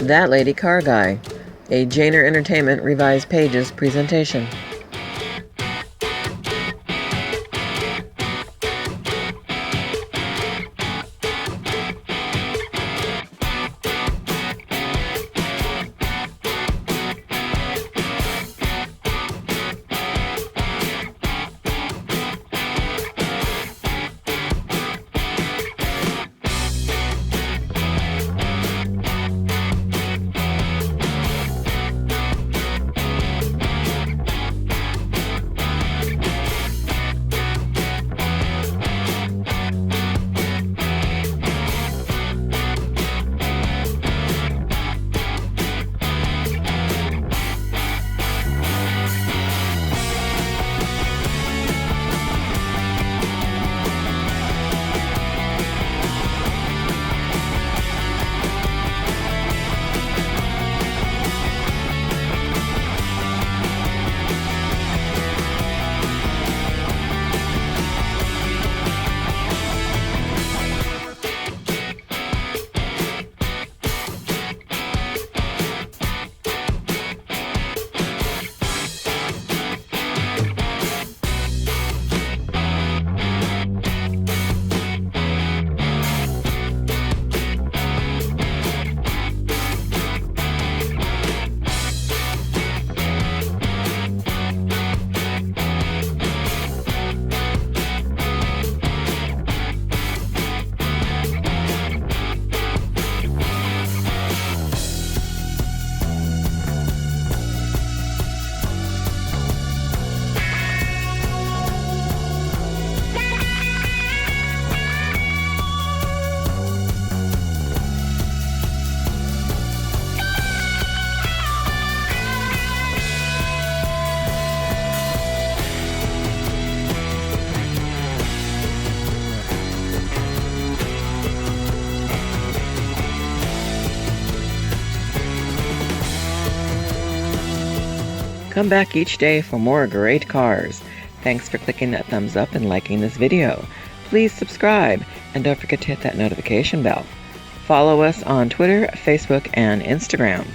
That Lady Car Guy, a Jaynor Entertainment Revised Pages presentation. Come back each day for more great cars. Thanks for clicking that thumbs up and liking this video. Please subscribe and don't forget to hit that notification bell. Follow us on Twitter, Facebook, and Instagram.